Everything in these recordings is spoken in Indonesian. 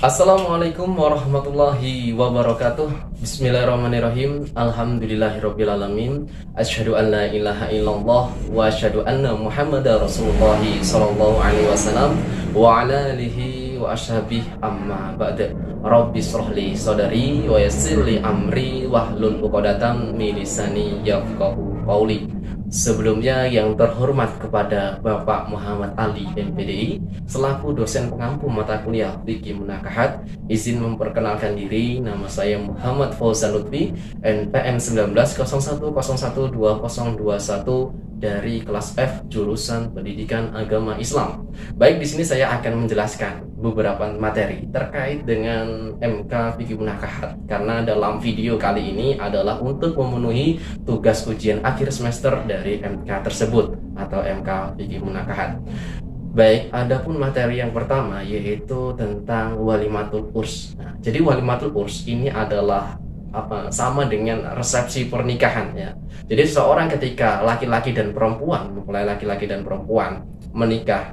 Assalamualaikum warahmatullahi wabarakatuh. Bismillahirrahmanirrahim. Alhamdulillahirabbil alamin. Asyhadu an la ilaha illallah wa asyhadu anna Muhammadar Rasulullah sallallahu alaihi wasallam wa ala alihi wa ashabihi amma ba'd. Rabbi shrah li sadri wa yassir li amri wahlul 'uqdatam min lisani yafqahu qawli. Sebelumnya yang terhormat kepada Bapak Muhammad Ali MPDI selaku dosen pengampu mata kuliah Fikih Munakahat, izin memperkenalkan diri. Nama saya Muhammad Fauzan Lutfi, NPM 1901012021 dari kelas F jurusan Pendidikan Agama Islam. Baik, di sini saya akan menjelaskan beberapa materi terkait dengan MK Fikih Munakahat, karena dalam video kali ini adalah untuk memenuhi tugas ujian akhir semester dari MK tersebut atau MK Fikih Munakahat. Baik, adapun materi yang pertama yaitu tentang walimatul urs. Nah, jadi walimatul urs ini adalah sama dengan resepsi pernikahan ya. Jadi seorang ketika laki-laki dan perempuan, mempelai laki-laki dan perempuan menikah,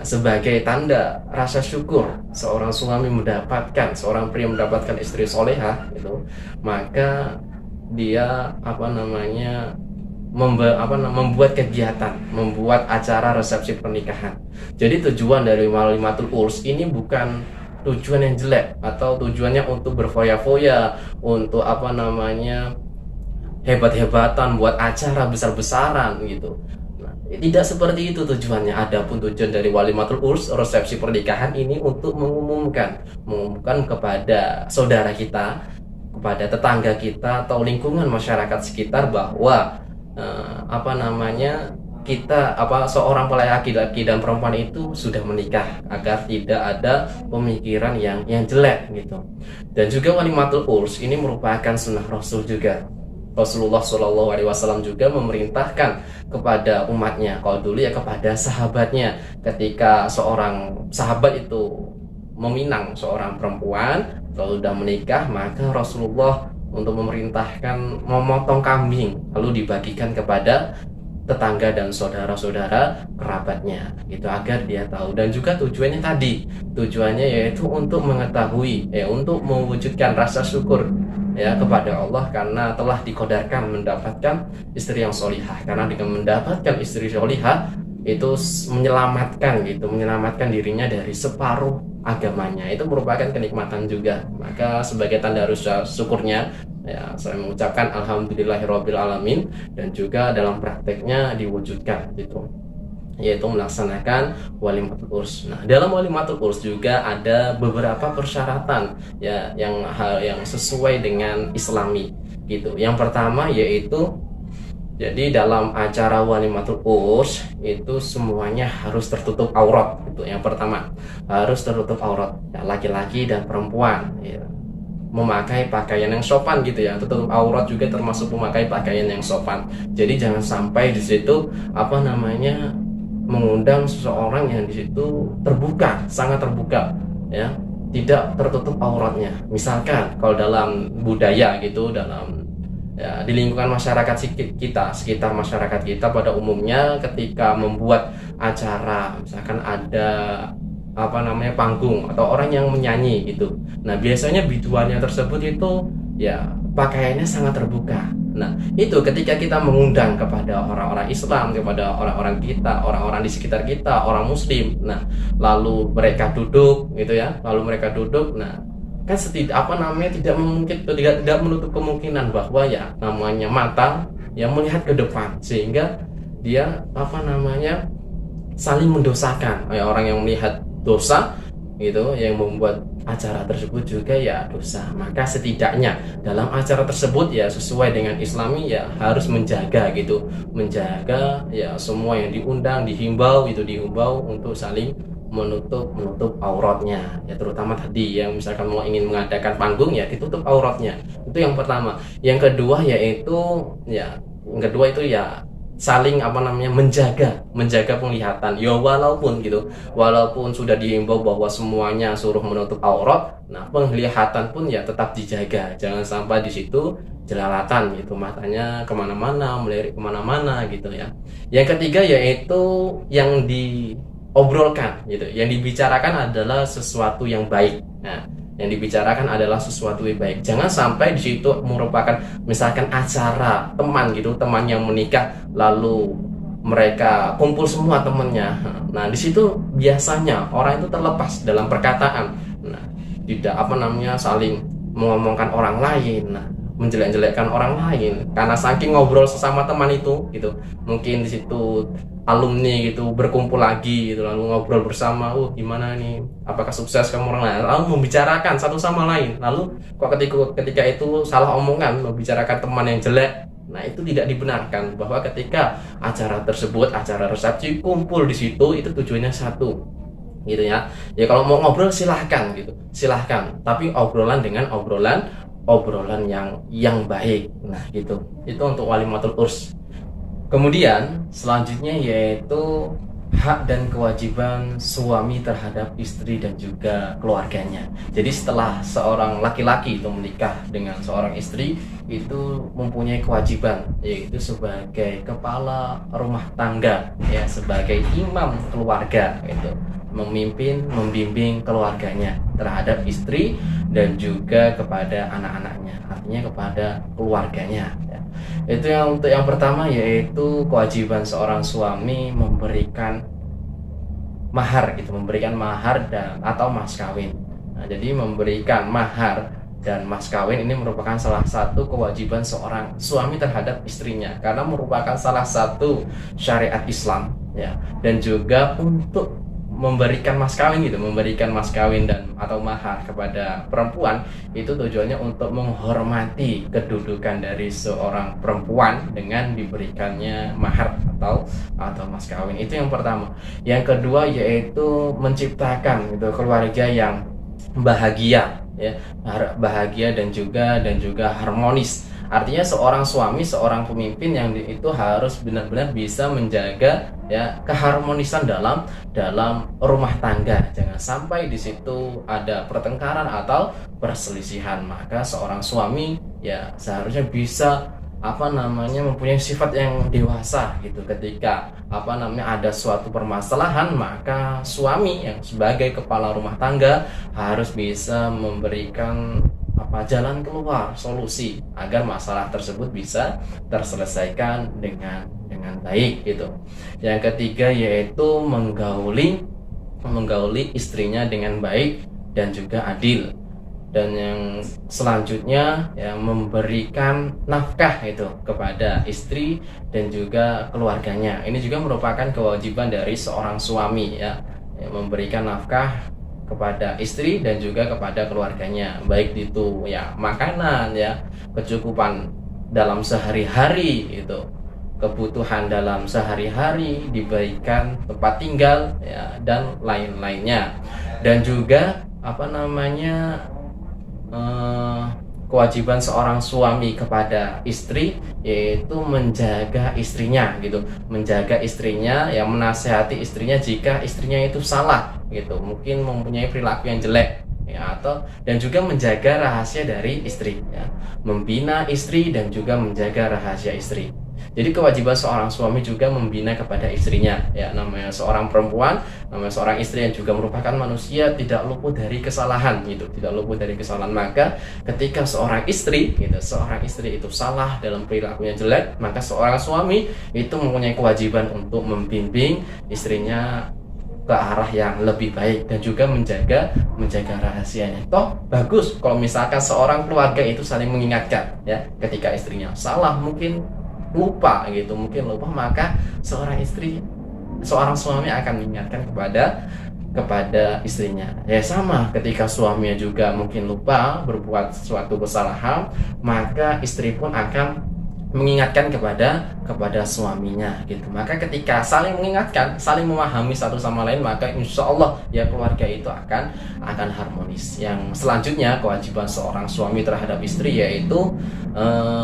sebagai tanda rasa syukur seorang suami mendapatkan, seorang pria mendapatkan istri solehah itu, maka dia membuat kegiatan, membuat acara resepsi pernikahan. Jadi tujuan dari walimatul urs ini bukan tujuan yang jelek atau tujuannya untuk berfoya-foya, untuk hebat-hebatan, buat acara besar-besaran gitu. Nah, tidak seperti itu tujuannya. Adapun tujuan dari walimatul urs, resepsi pernikahan ini untuk mengumumkan kepada saudara kita, kepada tetangga kita atau lingkungan masyarakat sekitar bahwa seorang laki-laki dan perempuan itu sudah menikah, agar tidak ada pemikiran yang jelek gitu. Dan juga walimatul urs ini merupakan sunnah Rasul juga. Rasulullah Shallallahu Alaihi Wasallam juga memerintahkan kepada umatnya, kalau dulu ya kepada sahabatnya, ketika seorang sahabat itu meminang seorang perempuan lalu sudah menikah, maka Rasulullah untuk memerintahkan memotong kambing lalu dibagikan kepada tetangga dan saudara-saudara kerabatnya gitu, agar dia tahu. Dan juga tujuannya yaitu untuk mengetahui untuk mewujudkan rasa syukur ya kepada Allah karena telah dikodarkan mendapatkan istri yang solihah. Karena dengan mendapatkan istri solihah itu menyelamatkan dirinya dari separuh agamanya. Itu merupakan kenikmatan juga. Maka sebagai tanda rasa syukurnya ya, saya mengucapkan alhamdulillahirabbil alamin, dan juga dalam prakteknya diwujudkan gitu, yaitu melaksanakan walimatul urs. Nah, dalam walimatul urs juga ada beberapa persyaratan ya yang sesuai dengan Islami gitu. Yang pertama yaitu, jadi dalam acara walimatul urs itu semuanya harus tertutup aurat. Itu yang pertama, harus tertutup aurat ya, laki-laki dan perempuan ya, memakai pakaian yang sopan gitu ya. Tertutup aurat juga termasuk memakai pakaian yang sopan. Jadi jangan sampai di situ mengundang seseorang yang di situ sangat terbuka ya, tidak tertutup auratnya. Misalkan kalau dalam budaya gitu, di lingkungan masyarakat kita, sekitar masyarakat kita pada umumnya, ketika membuat acara, misalkan ada panggung atau orang yang menyanyi gitu. Nah, biasanya biduannya tersebut itu ya pakaiannya sangat terbuka. Nah, itu ketika kita mengundang kepada orang-orang Islam, kepada orang-orang di sekitar kita, orang Muslim. Nah, lalu mereka duduk gitu ya. Nah, kan tidak menutup kemungkinan bahwa ya namanya mata yang melihat ke depan, sehingga dia saling mendosakan. Orang yang melihat dosa gitu, yang membuat acara tersebut juga ya dosa. Maka setidaknya dalam acara tersebut ya sesuai dengan Islami ya harus menjaga ya semua yang diundang dihimbau untuk saling menutup auratnya ya, terutama tadi yang misalkan ingin mengadakan panggung ya ditutup auratnya. Itu yang pertama. Yang kedua itu ya saling menjaga penglihatan ya, walaupun sudah dihimbau bahwa semuanya suruh menutup aurat, nah penglihatan pun ya tetap dijaga, jangan sampai di situ jelalatan gitu, matanya kemana-mana, melirik kemana-mana gitu ya. Yang ketiga yaitu yang obrolkan gitu. Yang dibicarakan adalah sesuatu yang baik. Nah, yang dibicarakan adalah sesuatu yang baik. Jangan sampai di situ merupakan misalkan acara teman gitu, teman yang menikah lalu mereka kumpul semua temennya. Nah, di situ biasanya orang itu terlepas dalam perkataan. Nah, tidak saling mengomongkan orang lain. Nah, menjelek-jelekkan orang lain karena saking ngobrol sesama teman itu gitu. Mungkin di situ alumni gitu berkumpul lagi gitu, lalu ngobrol bersama, gimana nih, apakah sukses kamu orang lain, lalu membicarakan satu sama lain, lalu kok ketika itu salah omongan, membicarakan teman yang jelek. Nah, itu tidak dibenarkan, bahwa ketika acara tersebut, acara resepsi, kumpul di situ, itu tujuannya satu gitu ya. Ya kalau mau ngobrol silahkan gitu, silahkan, tapi obrolan dengan obrolan yang baik. Nah, gitu. Itu untuk walimatul urs. Kemudian selanjutnya yaitu hak dan kewajiban suami terhadap istri dan juga keluarganya. Jadi setelah seorang laki-laki itu menikah dengan seorang istri, itu mempunyai kewajiban, yaitu sebagai kepala rumah tangga ya, sebagai imam keluarga itu, membimbing keluarganya terhadap istri dan juga kepada anak-anaknya, artinya kepada keluarganya ya. Itu yang untuk yang pertama, yaitu kewajiban seorang suami memberikan mahar gitu, memberikan mahar dan atau mas kawin. Nah, jadi memberikan mahar dan mas kawin ini merupakan salah satu kewajiban seorang suami terhadap istrinya, karena merupakan salah satu syariat Islam ya. Dan juga untuk memberikan mas kawin dan atau mahar kepada perempuan, itu tujuannya untuk menghormati kedudukan dari seorang perempuan dengan diberikannya mahar atau mas kawin. Itu yang pertama. Yang kedua yaitu menciptakan gitu keluarga yang bahagia ya, bahagia dan juga harmonis. Artinya seorang suami, seorang pemimpin yang itu harus benar-benar bisa menjaga ya keharmonisan dalam rumah tangga. Jangan sampai di situ ada pertengkaran atau perselisihan. Maka seorang suami ya seharusnya bisa mempunyai sifat yang dewasa gitu. Ketika ada suatu permasalahan, maka suami yang sebagai kepala rumah tangga harus bisa memberikan jalan keluar, solusi agar masalah tersebut bisa terselesaikan dengan baik gitu. Yang ketiga yaitu menggauli istrinya dengan baik dan juga adil. Dan yang selanjutnya ya memberikan nafkah itu kepada istri dan juga keluarganya. Ini juga merupakan kewajiban dari seorang suami ya, memberikan nafkah kepada istri dan juga kepada keluarganya, baik itu ya makanan ya, kecukupan dalam sehari-hari itu, kebutuhan dalam sehari-hari, diberikan tempat tinggal ya, dan lain-lainnya. Dan juga kewajiban seorang suami kepada istri yaitu menjaga istrinya gitu, menjaga istrinya ya, menasehati istrinya jika istrinya itu salah gitu, mungkin mempunyai perilaku yang jelek ya, dan juga menjaga rahasia dari istri ya, membina istri dan juga menjaga rahasia istri. Jadi kewajiban seorang suami juga membina kepada istrinya ya, namanya seorang perempuan, namanya seorang istri yang juga merupakan manusia, tidak luput dari kesalahan gitu, tidak luput dari kesalahan. Maka ketika seorang istri itu salah dalam perilakunya jelek, maka seorang suami itu mempunyai kewajiban untuk membimbing istrinya ke arah yang lebih baik dan juga menjaga rahasianya. Toh bagus kalau misalkan seorang keluarga itu saling mengingatkan ya, ketika istrinya salah, mungkin lupa, maka seorang suami akan mengingatkan kepada istrinya. Ya sama, ketika suaminya juga mungkin lupa berbuat suatu kesalahan, maka istri pun akan mengingatkan kepada suaminya gitu. Maka ketika saling mengingatkan, saling memahami satu sama lain, maka insya Allah ya keluarga itu akan harmonis. Yang selanjutnya kewajiban seorang suami terhadap istri yaitu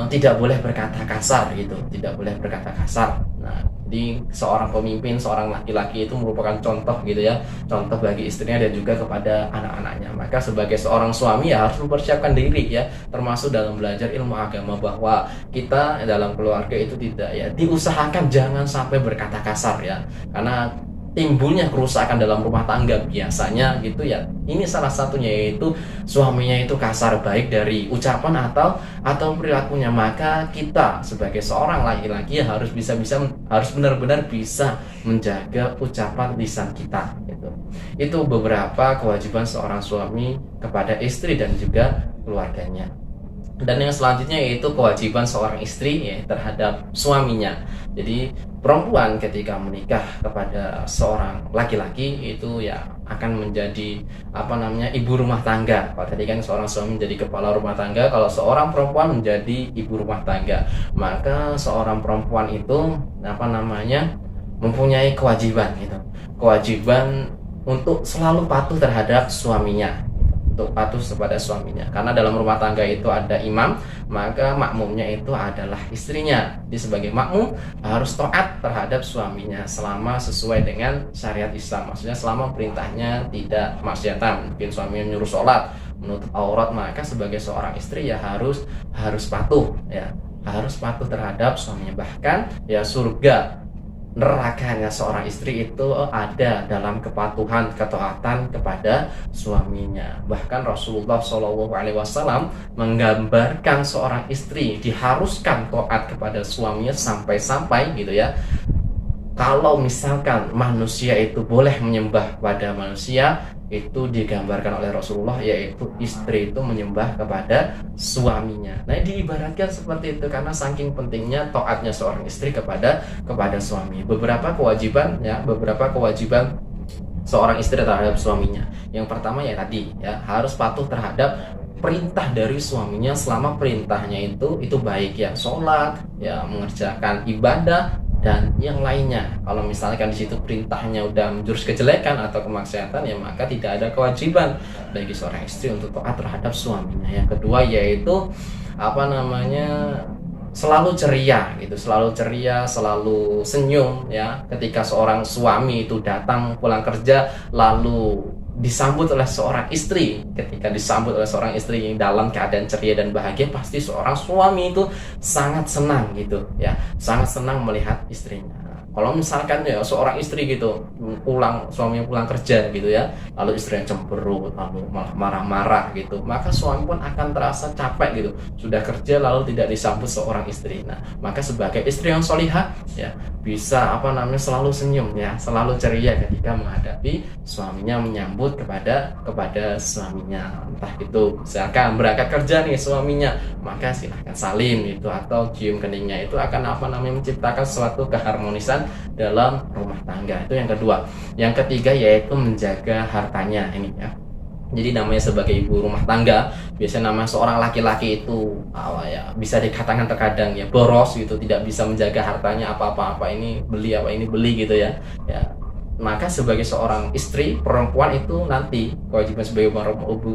tidak boleh berkata kasar gitu, tidak boleh berkata kasar. Nah, jadi seorang pemimpin, seorang laki-laki itu merupakan contoh gitu ya, contoh bagi istrinya dan juga kepada anak-anaknya. Maka sebagai seorang suami ya harus mempersiapkan diri ya, termasuk dalam belajar ilmu agama, bahwa kita dalam keluarga itu tidak ya, diusahakan jangan sampai berkata kasar ya, karena timbulnya kerusakan dalam rumah tangga biasanya gitu ya, ini salah satunya yaitu suaminya itu kasar baik dari ucapan atau perilakunya. Maka kita sebagai seorang laki-laki harus benar-benar bisa menjaga ucapan lisan kita gitu. Itu beberapa kewajiban seorang suami kepada istri dan juga keluarganya. Dan yang selanjutnya yaitu kewajiban seorang istri ya terhadap suaminya. Jadi perempuan ketika menikah kepada seorang laki-laki itu ya akan menjadi ibu rumah tangga. Kalau tadi kan seorang suami menjadi kepala rumah tangga, kalau seorang perempuan menjadi ibu rumah tangga. Maka seorang perempuan itu mempunyai kewajiban gitu. Kewajiban untuk selalu patuh terhadap suaminya, untuk patuh kepada suaminya, karena dalam rumah tangga itu ada imam, maka makmumnya itu adalah istrinya. Jadi sebagai makmum harus taat terhadap suaminya selama sesuai dengan syariat Islam, maksudnya selama perintahnya tidak maksiatan. Mungkin suaminya menyuruh sholat, menutup aurat, maka sebagai seorang istri ya harus patuh ya, harus patuh terhadap suaminya. Bahkan ya surga nerakanya seorang istri itu ada dalam kepatuhan, ketaatan kepada suaminya. Bahkan Rasulullah SAW menggambarkan seorang istri diharuskan taat kepada suaminya sampai-sampai gitu ya, kalau misalkan manusia itu boleh menyembah pada manusia, itu digambarkan oleh Rasulullah yaitu istri itu menyembah kepada suaminya. Nah, diibaratkan seperti itu karena saking pentingnya taatnya seorang istri kepada suami. Beberapa kewajiban seorang istri terhadap suaminya. Yang pertama ya tadi ya, harus patuh terhadap perintah dari suaminya selama perintahnya itu baik ya, sholat ya, mengerjakan ibadah dan yang lainnya. Kalau misalkan di situ perintahnya udah menjurus kejelekan atau kemaksiatan ya, maka tidak ada kewajiban bagi seorang istri untuk taat terhadap suaminya. Yang kedua yaitu selalu ceria gitu, selalu senyum ya. Ketika seorang suami itu datang pulang kerja lalu disambut oleh seorang istri, ketika disambut oleh seorang istri yang dalam keadaan ceria dan bahagia, pasti seorang suami itu sangat senang gitu ya, sangat senang melihat istrinya. Kalau misalkan ya seorang istri gitu suaminya pulang kerja gitu ya, lalu istrinya cemberut, lalu malah marah-marah gitu, maka suami pun akan terasa capek gitu, sudah kerja lalu tidak disambut seorang istri. Nah, maka sebagai istri yang solihah ya bisa selalu senyum ya, selalu ceria ketika menghadapi suaminya, menyambut kepada suaminya. Entah itu misalkan berangkat kerja nih suaminya, maka silahkan salim gitu atau cium keningnya, itu akan menciptakan suatu keharmonisan dalam rumah tangga. Itu yang kedua. Yang ketiga yaitu menjaga hartanya ini ya. Jadi namanya sebagai ibu rumah tangga, biasanya nama seorang laki-laki itu bisa dikatakan terkadang ya boros gitu, tidak bisa menjaga hartanya, apa ini beli gitu ya. Maka sebagai seorang istri perempuan itu nanti kewajiban sebagai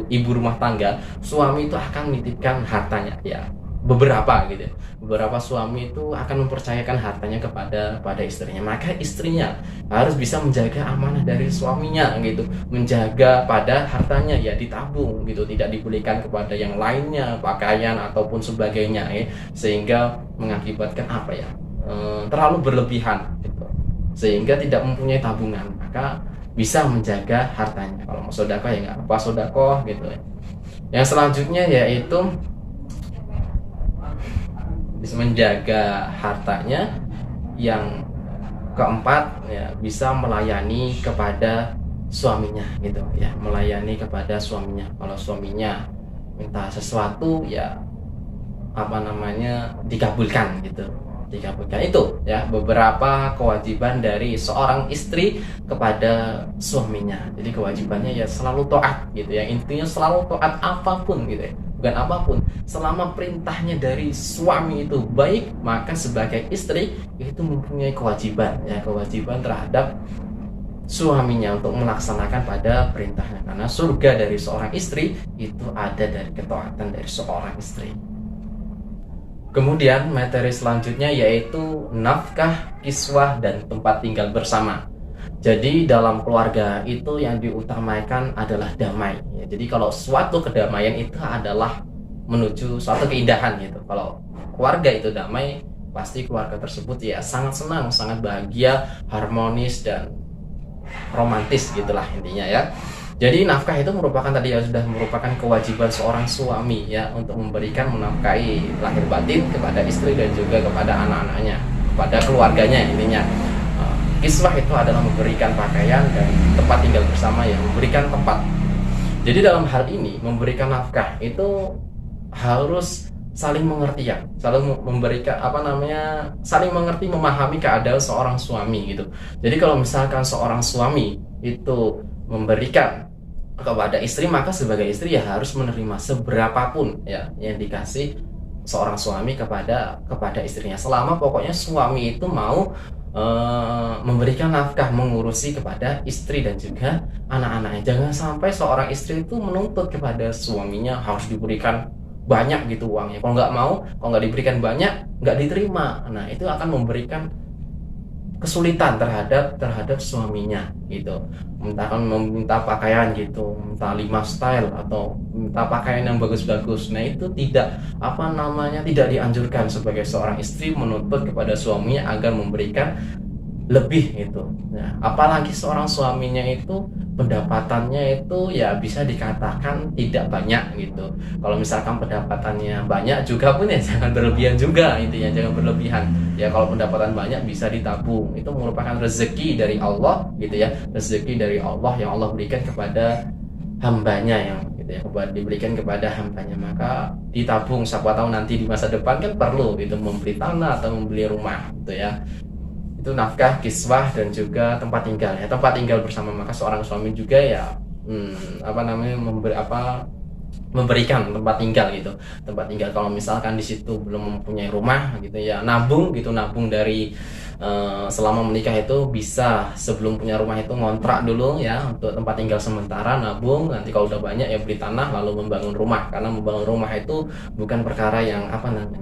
ibu rumah tangga, suami itu akan menitipkan hartanya ya. Beberapa suami itu akan mempercayakan hartanya kepada istrinya, maka istrinya harus bisa menjaga amanah dari suaminya gitu, menjaga pada hartanya ya, ditabung gitu, tidak dibelikan kepada yang lainnya, pakaian ataupun sebagainya ya, sehingga mengakibatkan terlalu berlebihan gitu, sehingga tidak mempunyai tabungan. Maka bisa menjaga hartanya. Kalau mau sedekah ya nggak apa-apa sedekah gitu ya. Yang selanjutnya yaitu bisa menjaga hartanya. Yang keempat ya, bisa melayani kepada suaminya gitu ya, melayani kepada suaminya. Kalau suaminya minta sesuatu ya dikabulkan gitu, dikabulkan. Itu ya beberapa kewajiban dari seorang istri kepada suaminya. Jadi kewajibannya ya selalu taat gitu ya, intinya selalu taat apapun gitu ya, bukan apapun, selama perintahnya dari suami itu baik, maka sebagai istri itu mempunyai kewajiban ya, kewajiban terhadap suaminya untuk melaksanakan pada perintahnya, karena surga dari seorang istri itu ada dari ketaatan dari seorang istri. Kemudian materi selanjutnya yaitu nafkah, kiswah, dan tempat tinggal bersama. Jadi dalam keluarga itu yang diutamakan adalah damai ya. Jadi kalau suatu kedamaian itu adalah menuju suatu keindahan gitu. Kalau keluarga itu damai, pasti keluarga tersebut ya sangat senang, sangat bahagia, harmonis, dan romantis gitulah intinya ya. Jadi nafkah itu merupakan tadi ya, sudah merupakan kewajiban seorang suami ya untuk memberikan menafkahi lahir batin kepada istri dan juga kepada anak-anaknya, kepada keluarganya intinya. Kiswah itu adalah memberikan pakaian dan tempat tinggal bersama, ya memberikan tempat. Jadi dalam hal ini memberikan nafkah itu harus saling mengerti ya, saling memberikan saling mengerti, memahami keadaan seorang suami gitu. Jadi kalau misalkan seorang suami itu memberikan kepada istri, maka sebagai istri ya harus menerima seberapapun ya yang dikasih seorang suami kepada istrinya, selama pokoknya suami itu mau memberikan nafkah, mengurusi kepada istri dan juga anak-anaknya. Jangan sampai seorang istri itu menuntut kepada suaminya harus diberikan banyak gitu uangnya. Kalau nggak diberikan banyak, nggak diterima. Nah itu akan memberikan kesulitan terhadap suaminya gitu. Akan meminta pakaian gitu, minta 5 style atau minta pakaian yang bagus-bagus. Nah itu tidak tidak dianjurkan sebagai seorang istri menuntut kepada suaminya agar memberikan lebih itu. Nah, apalagi seorang suaminya itu pendapatannya itu ya bisa dikatakan tidak banyak gitu. Kalau misalkan pendapatannya banyak juga pun ya jangan berlebihan juga, intinya jangan berlebihan. Ya kalau pendapatan banyak bisa ditabung. Itu merupakan rezeki dari Allah gitu ya. Rezeki dari Allah yang Allah berikan kepada hambanya yang gitu ya, diberikan kepada hambanya, maka ditabung. Siapa tahu nanti di masa depan kan perlu gitu membeli tanah atau membeli rumah gitu ya. Itu nafkah, kiswah dan juga tempat tinggal ya, tempat tinggal bersama. Maka seorang suami juga ya memberikan tempat tinggal gitu. Tempat tinggal kalau misalkan di situ belum mempunyai rumah gitu ya, nabung dari selama menikah itu bisa sebelum punya rumah itu ngontrak dulu ya untuk tempat tinggal sementara, nabung, nanti kalau udah banyak ya beli tanah lalu membangun rumah. Karena membangun rumah itu bukan perkara yang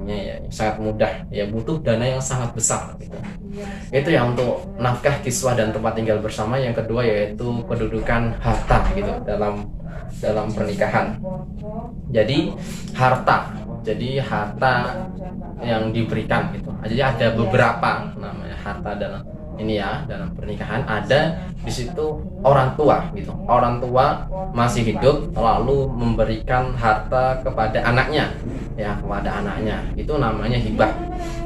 ya sangat mudah ya, butuh dana yang sangat besar gitu. Itu ya untuk nafkah, kiswah dan tempat tinggal bersama. Yang kedua yaitu kedudukan harta gitu dalam pernikahan. Jadi harta yang diberikan gitu. Jadi ada beberapa namanya harta dalam pernikahan. Ada di situ orang tua gitu. Orang tua masih hidup lalu memberikan harta kepada anaknya ya, itu namanya hibah.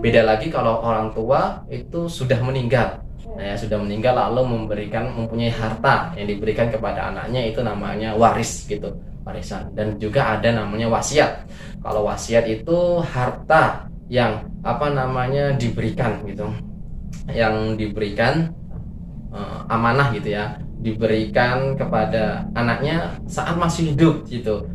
Beda lagi kalau orang tua itu sudah meninggal. Nah, sudah meninggal lalu mempunyai harta yang diberikan kepada anaknya, itu namanya waris gitu, warisan. Dan juga ada namanya wasiat. Kalau wasiat itu harta yang diberikan gitu, yang diberikan amanah gitu ya, diberikan kepada anaknya saat masih hidup gitu,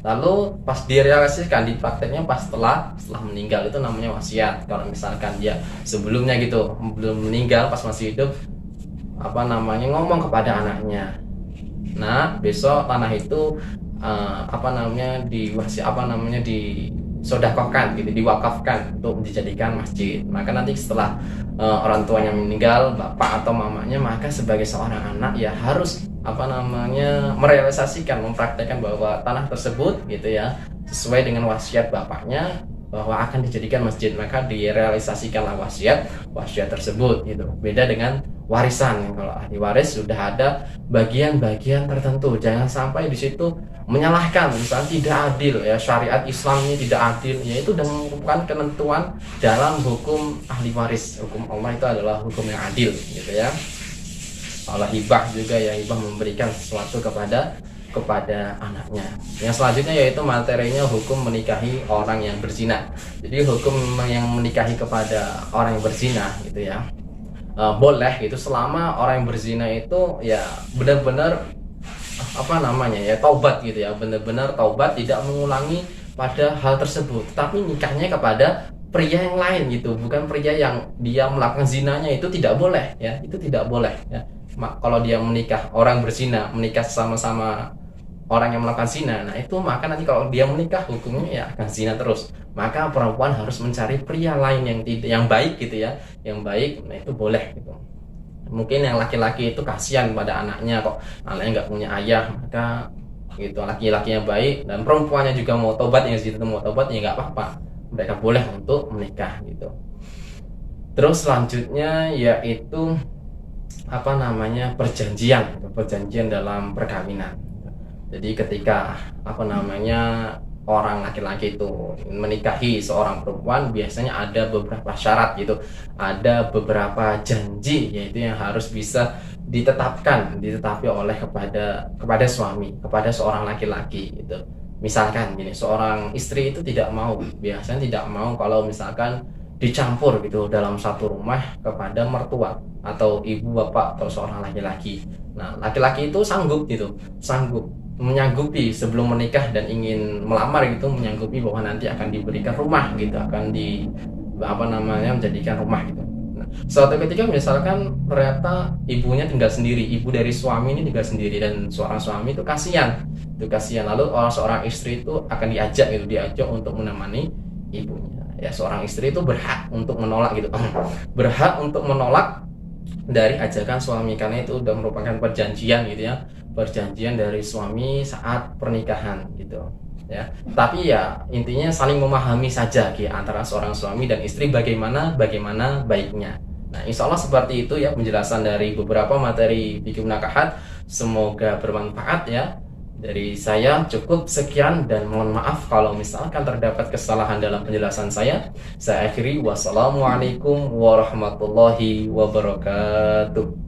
lalu pas direalisasikan di prakteknya pas setelah meninggal, itu namanya wasiat. Kalau misalkan dia sebelumnya gitu belum meninggal, pas masih hidup ngomong kepada anaknya, nah besok tanah itu disodakofkan gitu, diwakafkan untuk dijadikan masjid. Maka nanti setelah orang tuanya meninggal, bapak atau mamanya, maka sebagai seorang anak ya harus merealisasikan, mempraktekkan bahwa tanah tersebut gitu ya sesuai dengan wasiat bapaknya bahwa akan dijadikan masjid. Maka direalisasikanlah wasiat tersebut gitu. Beda dengan warisan. Kalau ahli waris sudah ada bagian-bagian tertentu. Jangan sampai di situ menyalahkan, misalnya tidak adil ya, syariat Islam ini tidak adil ya, itu merupakan ketentuan dalam hukum ahli waris. Hukum Allah itu adalah hukum yang adil gitu ya. Allah hibah juga ya, hibah memberikan sesuatu kepada anaknya. Yang selanjutnya yaitu materinya hukum menikahi orang yang berzina. Jadi hukum yang menikahi kepada orang yang berzina gitu ya, boleh gitu selama orang yang berzina itu ya benar-benar taubat gitu ya, benar-benar taubat, tidak mengulangi pada hal tersebut. Tapi nikahnya kepada pria yang lain gitu, bukan pria yang dia melakukan zinanya, itu tidak boleh ya, itu tidak boleh ya. Kalau dia orang berzina menikah sama-sama orang yang melakukan zina, nah itu maka nanti kalau dia menikah hukumnya ya akan zina terus. Maka perempuan harus mencari pria lain yang baik gitu ya, yang baik. Nah itu boleh gitu. Mungkin yang laki-laki itu kasihan pada anaknya, kok anaknya nggak punya ayah, maka gitu laki-laki yang baik dan perempuannya juga mau tobat, yang situ mau tobat ya nggak apa-apa, mereka boleh untuk menikah gitu. Terus selanjutnya yaitu perjanjian dalam perkawinan. Jadi ketika orang laki-laki itu menikahi seorang perempuan, biasanya ada beberapa syarat gitu, ada beberapa janji yaitu yang harus bisa ditetapi oleh kepada suami, kepada seorang laki-laki gitu. Misalkan gini, seorang istri itu biasanya tidak mau kalau misalkan dicampur gitu dalam satu rumah kepada mertua atau ibu bapak atau seorang laki-laki. Nah, laki-laki itu sanggup menyanggupi sebelum menikah dan ingin melamar gitu, menyanggupi bahwa nanti akan diberikan rumah gitu, akan menjadikan rumah gitu. Nah, suatu ketika misalkan ternyata ibunya tinggal sendiri, ibu dari suami ini tinggal sendiri, dan seorang suami itu kasihan, lalu seorang istri itu akan diajak untuk menemani ibunya. Ya, seorang istri itu berhak untuk menolak gitu berhak untuk menolak dari ajakan suami, karena itu udah merupakan perjanjian gitu ya, perjanjian dari suami saat pernikahan gitu ya. Tapi ya intinya saling memahami saja gitu, antara seorang suami dan istri bagaimana baiknya. Nah, insya Allah seperti itu ya penjelasan dari beberapa materi fikih nakahat. Semoga bermanfaat ya. Dari saya cukup sekian, dan mohon maaf kalau misalkan terdapat kesalahan dalam penjelasan saya. Saya akhiri, wassalamualaikum warahmatullahi wabarakatuh.